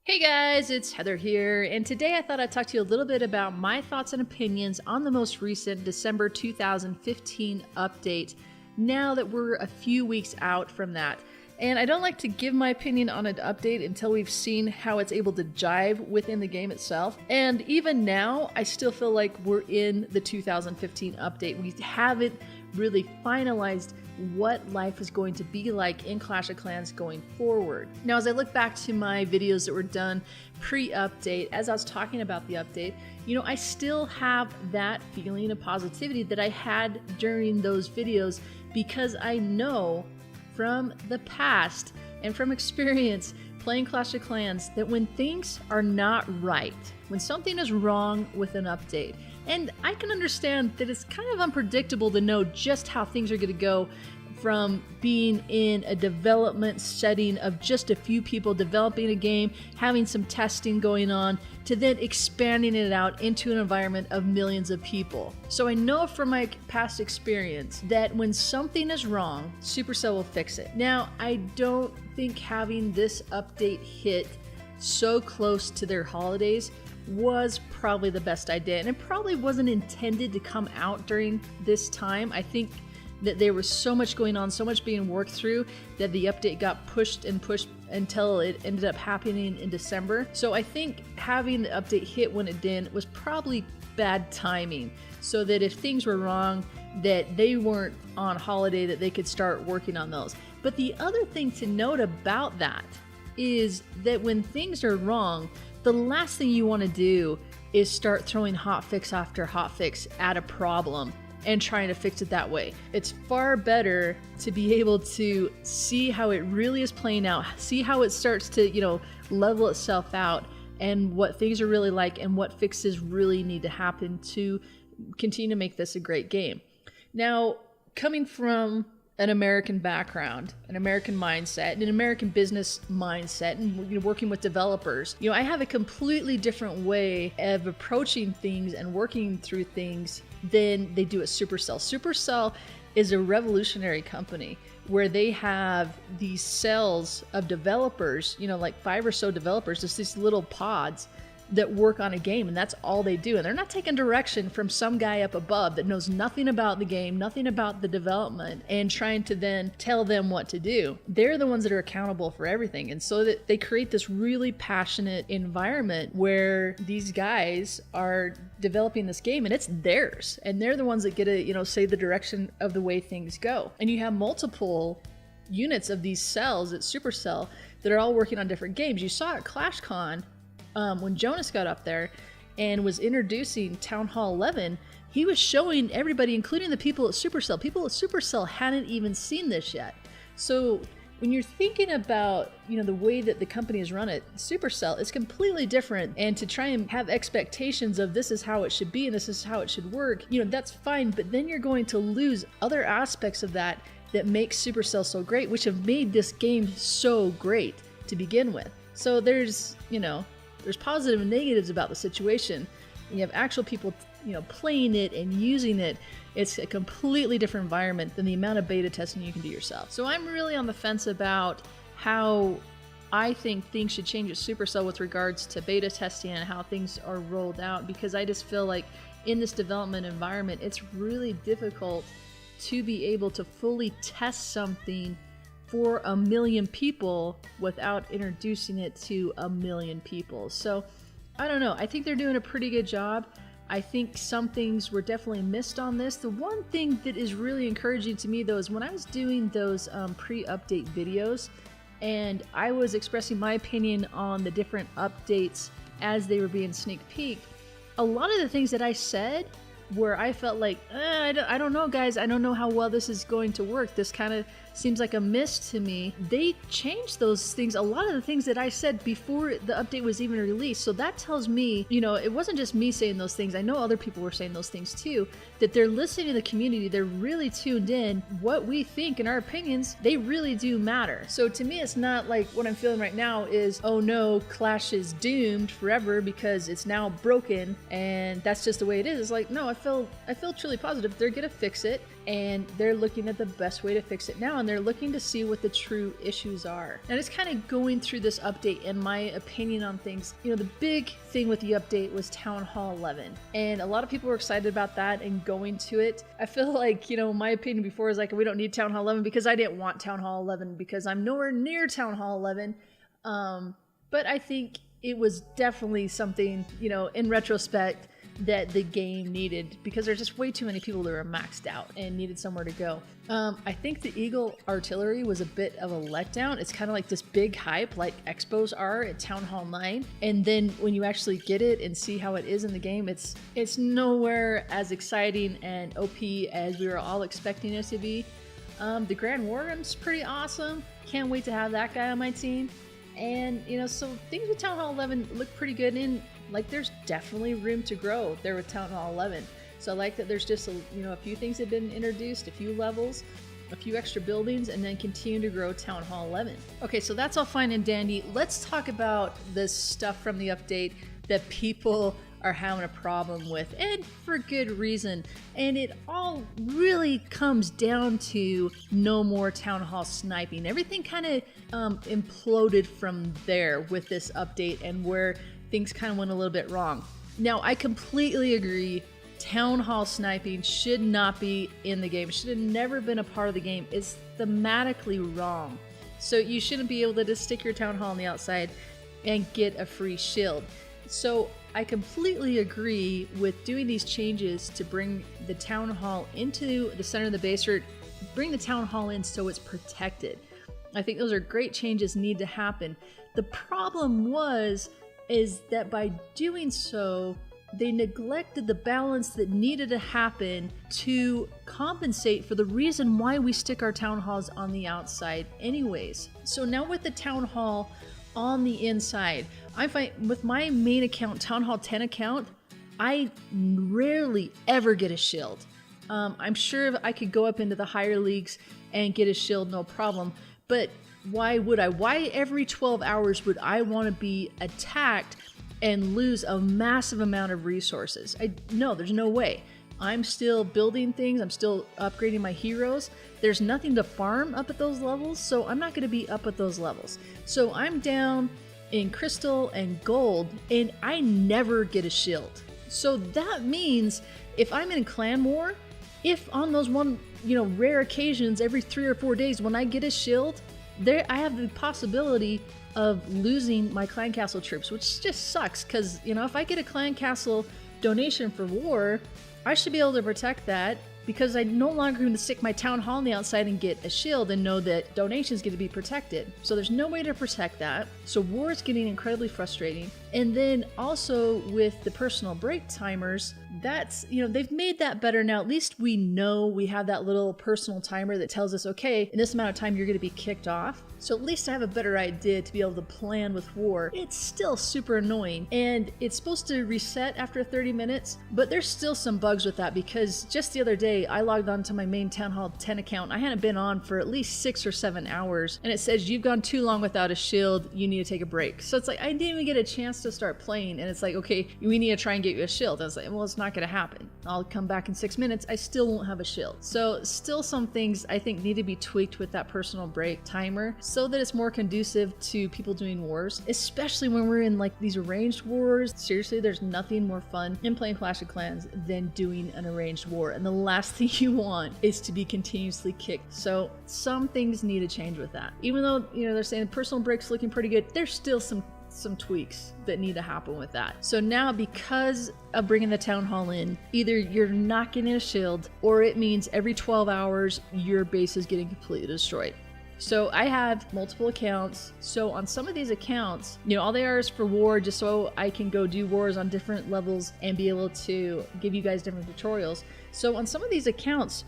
Hey guys, it's Heather here, and today I thought I'd talk to you a little bit about my thoughts and opinions on the most recent December 2015 update, now that we're a few weeks out from that. And I don't like to give my opinion on an update until we've seen how it's able to jive within the game itself. And even now, I still feel like we're in the 2015 update. We haven't really finalized what life is going to be like in Clash of Clans going forward. Now, as I look back to my videos that were done pre-update, as I was talking about the update, I still have that feeling of positivity that I had during those videos, because I know from the past and from experience playing Clash of Clans that when things are not right, when something is wrong with an update, and I can understand that it's kind of unpredictable to know just how things are going to go from being in a development setting of just a few people developing a game, having some testing going on, to then expanding it out into an environment of millions of people. So I know from my past experience that when something is wrong, Supercell will fix it. Now, I don't think having this update hit so close to their holidays was probably the best idea, and it probably wasn't intended to come out during this time. I think that there was so much going on, so much being worked through, that the update got pushed and pushed until it ended up happening in December. So I think having the update hit when it did was probably bad timing, so that if things were wrong, that they weren't on holiday, that they could start working on those. But the other thing to note about that is that when things are wrong, the last thing you want to do is start throwing hotfix after hotfix at a problem and trying to fix it that way. It's far better to be able to see how it really is playing out, see how it starts to, level itself out, and what things are really like, and what fixes really need to happen to continue to make this a great game. Now, coming from an American background, an American mindset, and an American business mindset, and working with developers, I have a completely different way of approaching things and working through things than they do at Supercell. Supercell is a revolutionary company where they have these cells of developers, like 5 or so developers, just these little pods that work on a game, and that's all they do. And they're not taking direction from some guy up above that knows nothing about the game, nothing about the development, and trying to then tell them what to do. They're the ones that are accountable for everything. And so that they create this really passionate environment where these guys are developing this game, and it's theirs. And they're the ones that get to, say the direction of the way things go. And you have multiple units of these cells at Supercell that are all working on different games. You saw at ClashCon, when Jonas got up there and was introducing Town Hall 11, he was showing everybody, including the people at Supercell hadn't even seen this yet. So when you're thinking about, the way that the company is run at Supercell, it's completely different. And to try and have expectations of this is how it should be and this is how it should work, that's fine. But then you're going to lose other aspects of that make Supercell so great, which have made this game so great to begin with. So there's positive and negatives about the situation. You have actual people, playing it and using it. It's a completely different environment than the amount of beta testing you can do yourself. So I'm really on the fence about how I think things should change at Supercell with regards to beta testing and how things are rolled out, because I just feel like in this development environment, it's really difficult to be able to fully test something for 1 million people without introducing it to 1 million people. So I don't know. I think they're doing a pretty good job. I think some things were definitely missed on this. The one thing that is really encouraging to me, though, is when I was doing those pre-update videos and I was expressing my opinion on the different updates as they were being sneak peeked, a lot of the things that I said where I felt like, I don't know, guys, I don't know how well this is going to work. This kind of seems like a miss to me. They changed those things, a lot of the things that I said before the update was even released. So that tells me, it wasn't just me saying those things. I know other people were saying those things too, that they're listening to the community. They're really tuned in. What we think and our opinions, they really do matter. So to me, it's not like what I'm feeling right now is, oh no, Clash is doomed forever because it's now broken and that's just the way it is. It's like, no, I feel truly positive they're gonna fix it. and they're looking at the best way to fix it now, and they're looking to see what the true issues are. And it's kind of going through this update and my opinion on things. You know, the big thing with the update was Town Hall 11, and a lot of people were excited about that and going to it. I feel like, you know, my opinion before is like, we don't need Town Hall 11 because I didn't want Town Hall 11 because I'm nowhere near Town Hall 11. But I think it was definitely something, you know, in retrospect, that the game needed, because there's just way too many people that were maxed out and needed somewhere to go. I think the Eagle Artillery was a bit of a letdown. It's kind of like this big hype like expos are at Town Hall 9, and then when you actually get it and see how it is in the game, it's nowhere as exciting and OP as we were all expecting it to be. The Grand Warden's pretty awesome. Can't wait to have that guy on my team. And, you know, so things with Town Hall 11 look pretty good, and like there's definitely room to grow there with Town Hall 11. So I like that there's just a few things that have been introduced, a few levels, a few extra buildings, and then continue to grow Town Hall 11. Okay, so that's all fine and dandy. Let's talk about this stuff from the update that people are having a problem with, and for good reason. And it all really comes down to no more town hall sniping. Everything kind of imploded from there with this update, and where things kind of went a little bit wrong. Now, I completely agree. Town hall sniping should not be in the game. It should have never been a part of the game. It's thematically wrong. So you shouldn't be able to just stick your town hall on the outside and get a free shield. So I completely agree with doing these changes to bring the town hall into the center of the base, or bring the town hall in so it's protected. I think those are great changes, need to happen. The problem is that by doing so, they neglected the balance that needed to happen to compensate for the reason why we stick our town halls on the outside anyways. So now with the town hall on the inside, I find with my main account, Town Hall 10 account, I rarely ever get a shield. I'm sure I could go up into the higher leagues and get a shield, no problem. But why would I? Why every 12 hours would I want to be attacked and lose a massive amount of resources? No, there's no way. I'm still building things. I'm still upgrading my heroes. There's nothing to farm up at those levels, so I'm not going to be up at those levels. So I'm down in crystal and gold, and I never get a shield. So that means if I'm in clan war, if on those rare occasions every 3 or 4 days when I get a shield, there I have the possibility of losing my clan castle troops, which just sucks, because if I get a clan castle donation for war, I should be able to protect that, because I no longer going to stick my town hall on the outside and get a shield and know that donations get to be protected. So there's no way to protect that. So war is getting incredibly frustrating. And then also with the personal break timers, that's, they've made that better now. At least we know we have that little personal timer that tells us, okay, in this amount of time you're going to be kicked off. So at least I have a better idea to be able to plan with war. It's still super annoying, and it's supposed to reset after 30 minutes, but there's still some bugs with that, because just the other day I logged on to my main Town Hall 10 account. I hadn't been on for at least 6 or 7 hours, and it says you've gone too long without a shield, you need to take a break. So it's like I didn't even get a chance to start playing, and it's like, okay, we need to try and get you a shield. I was like, well, it's not going to happen. I'll come back in 6 minutes, I still won't have a shield. So still some things I think need to be tweaked with that personal break timer, so that it's more conducive to people doing wars, especially when we're in like these arranged wars. Seriously, there's nothing more fun in playing Clash of Clans than doing an arranged war, and the last thing you want is to be continuously kicked. So some things need to change with that. Even though they're saying personal breaks looking pretty good, there's still some tweaks that need to happen with that. So now, because of bringing the town hall in, either you're not getting a shield, or it means every 12 hours your base is getting completely destroyed. So I have multiple accounts. So on some of these accounts, all they are is for war, just so I can go do wars on different levels and be able to give you guys different tutorials. So on some of these accounts,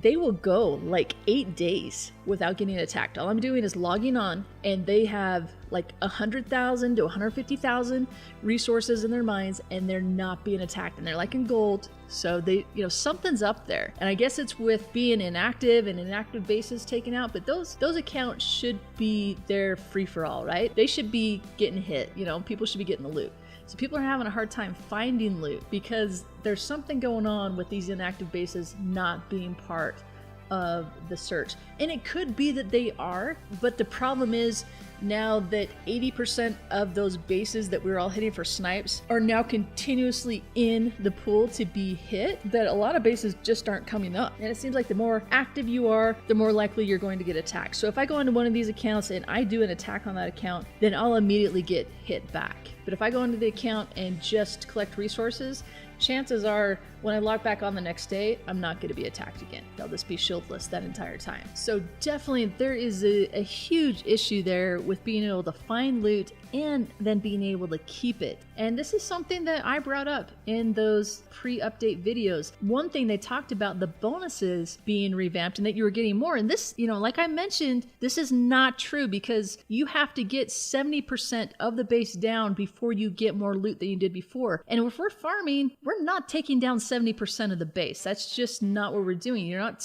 they will go like 8 days without getting attacked. All I'm doing is logging on, and they have like 100,000 to 150,000 resources in their mines, and they're not being attacked, and they're like in gold. So they, something's up there. And I guess it's with being inactive and inactive bases taken out, but those accounts should be there free for all, right? They should be getting hit, people should be getting the loot. So people are having a hard time finding loot because there's something going on with these inactive bases not being part of the search. And it could be that they are, but the problem is now that 80% of those bases that we were all hitting for snipes are now continuously in the pool to be hit, that a lot of bases just aren't coming up. And it seems like the more active you are, the more likely you're going to get attacked. So if I go into one of these accounts and I do an attack on that account, then I'll immediately get hit back. But if I go into the account and just collect resources, chances are when I log back on the next day, I'm not going to be attacked again. They'll just be shieldless that entire time. So definitely there is a huge issue there with being able to find loot and then being able to keep it. And this is something that I brought up in those pre-update videos. One thing they talked about the bonuses being revamped and that you were getting more. And this, like I mentioned, this is not true because you have to get 70% of the base down before you get more loot than you did before. And if we're farming, we're not taking down 70% of the base. That's just not what we're doing. You're not,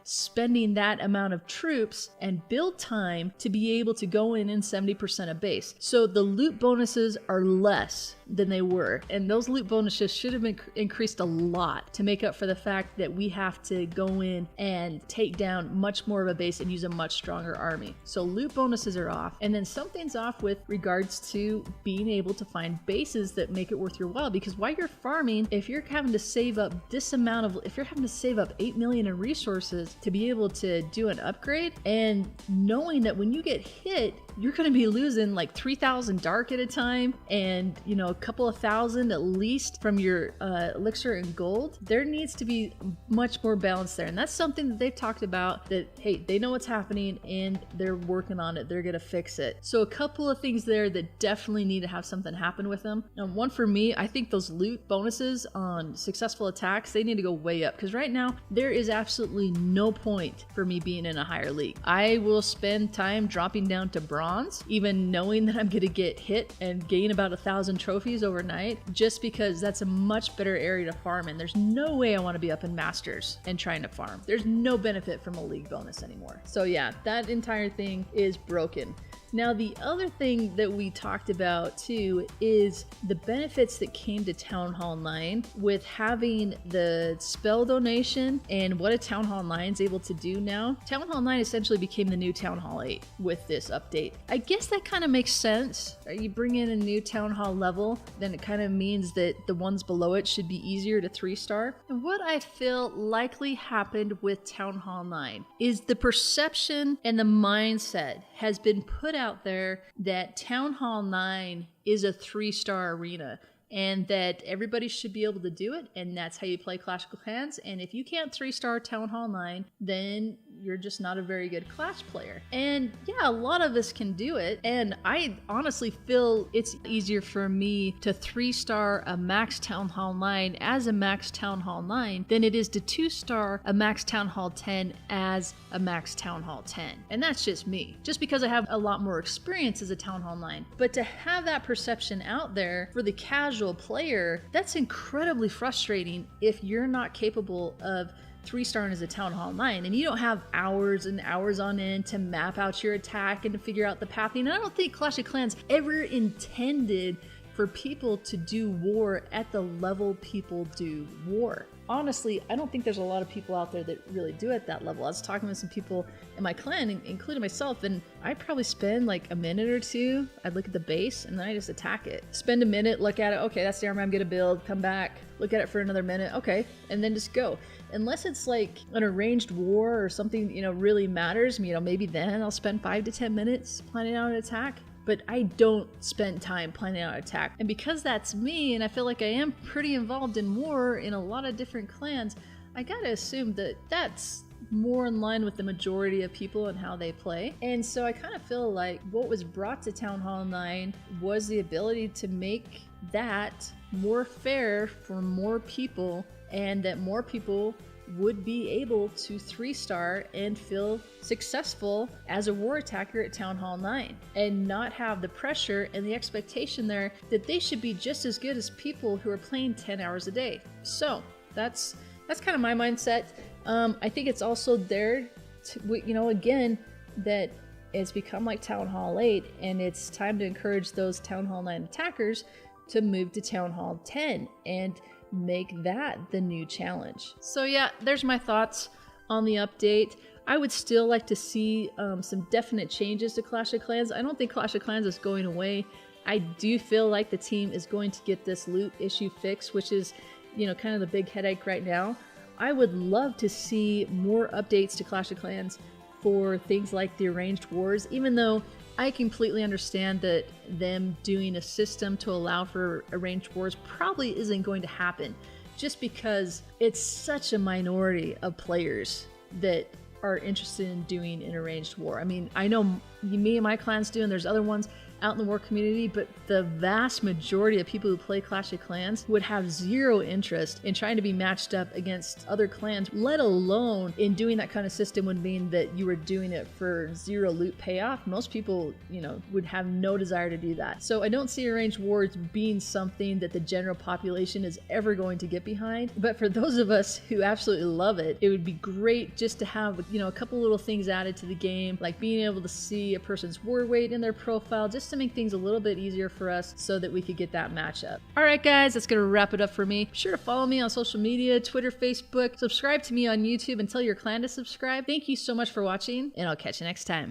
spending that amount of troops and build time to be able to go in 70% of base. So the loot bonuses are less than they were. And those loot bonuses should have been increased a lot to make up for the fact that we have to go in and take down much more of a base and use a much stronger army. So loot bonuses are off. And then something's off with regards to being able to find bases that make it worth your while, because while you're farming, if you're having to save up this amount of, if you're having to save up 8 million in resources to be able to do an upgrade, and knowing that when you get hit, you're going to be losing like 3,000 dark at a time and, a couple of thousand at least from your elixir and gold, there needs to be much more balance there. And that's something that they've talked about, that, hey, they know what's happening and they're working on it. They're going to fix it. So a couple of things there that definitely need to have something happen with them. And one for me, I think those loot bonuses on successful attacks, they need to go way up, because right now there is absolutely no point for me being in a higher league. I will spend time dropping down to bronze, even knowing that I'm going to get hit and gain about 1,000 trophies overnight, just because that's a much better area to farm in. There's no way I want to be up in masters and trying to farm. There's no benefit from a league bonus anymore. So yeah, that entire thing is broken. Now, the other thing that we talked about too is the benefits that came to Town Hall 9 with having the spell donation and what a Town Hall 9 is able to do now. Town Hall 9 essentially became the new Town Hall 8 with this update. I guess that kind of makes sense. You bring in a new Town Hall level, then it kind of means that the ones below it should be easier to 3-star. And what I feel likely happened with Town Hall 9 is the perception and the mindset has been put out there that Town Hall 9 is a 3-star arena and that everybody should be able to do it, and that's how you play Clash of Clans. And if you can't 3-star Town Hall 9, then you're just not a very good Clash player. And yeah, a lot of us can do it, and I honestly feel it's easier for me to 3-star a max Town Hall 9 as a max Town Hall 9 than it is to 2-star a max Town Hall 10 as a max Town Hall 10. And that's just me, just because I have a lot more experience as a Town Hall 9. But to have that perception out there for the casual player, that's incredibly frustrating if you're not capable of 3-starring as a Town Hall 9 and you don't have hours and hours on end to map out your attack and to figure out the pathing. And I don't think Clash of Clans ever intended for people to do war at the level people do war. Honestly, I don't think there's a lot of people out there that really do it at that level. I was talking with some people in my clan, including myself, and I probably spend like a minute or two. I'd look at the base and then I just attack it. Spend a minute, look at it. Okay, that's the armor I'm gonna build. Come back, look at it for another minute. Okay, and then just go. Unless it's like an arranged war or something, really matters. Maybe then I'll spend 5 to 10 minutes planning out an attack. But I don't spend time planning out an attack. And because that's me, and I feel like I am pretty involved in war in a lot of different clans, I gotta assume that that's more in line with the majority of people and how they play. And so I kind of feel like what was brought to Town Hall 9 was the ability to make that more fair for more people, and that more people would be able to 3-star and feel successful as a war attacker at Town Hall 9 and not have the pressure and the expectation there that they should be just as good as people who are playing 10 hours a day. So that's kind of my mindset. I think it's also there to, again, that it's become like Town Hall 8 and it's time to encourage those Town Hall 9 attackers to move to Town Hall 10 and make that the new challenge. So yeah, there's my thoughts on the update. I would still like to see some definite changes to Clash of Clans. I don't think Clash of Clans is going away. I do feel like the team is going to get this loot issue fixed, which is, you know, kind of the big headache right now. I would love to see more updates to Clash of Clans for things like the arranged wars, even though I completely understand that them doing a system to allow for arranged wars probably isn't going to happen, just because it's such a minority of players that are interested in doing an arranged war. I mean, I know me and my clans do, and there's other ones out in the war community, but the vast majority of people who play Clash of Clans would have zero interest in trying to be matched up against other clans, let alone in doing that kind of system would mean that you were doing it for zero loot payoff. Most people, you know, would have no desire to do that. So I don't see arranged wars being something that the general population is ever going to get behind. But for those of us who absolutely love it, it would be great just to have, you know, a couple little things added to the game, like being able to see a person's war weight in their profile, just to make things a little bit easier for us so that we could get that matchup. All right, guys, that's gonna wrap it up for me. Be sure to follow me on social media, Twitter, Facebook, subscribe to me on YouTube, and tell your clan to subscribe. Thank you so much for watching, and I'll catch you next time.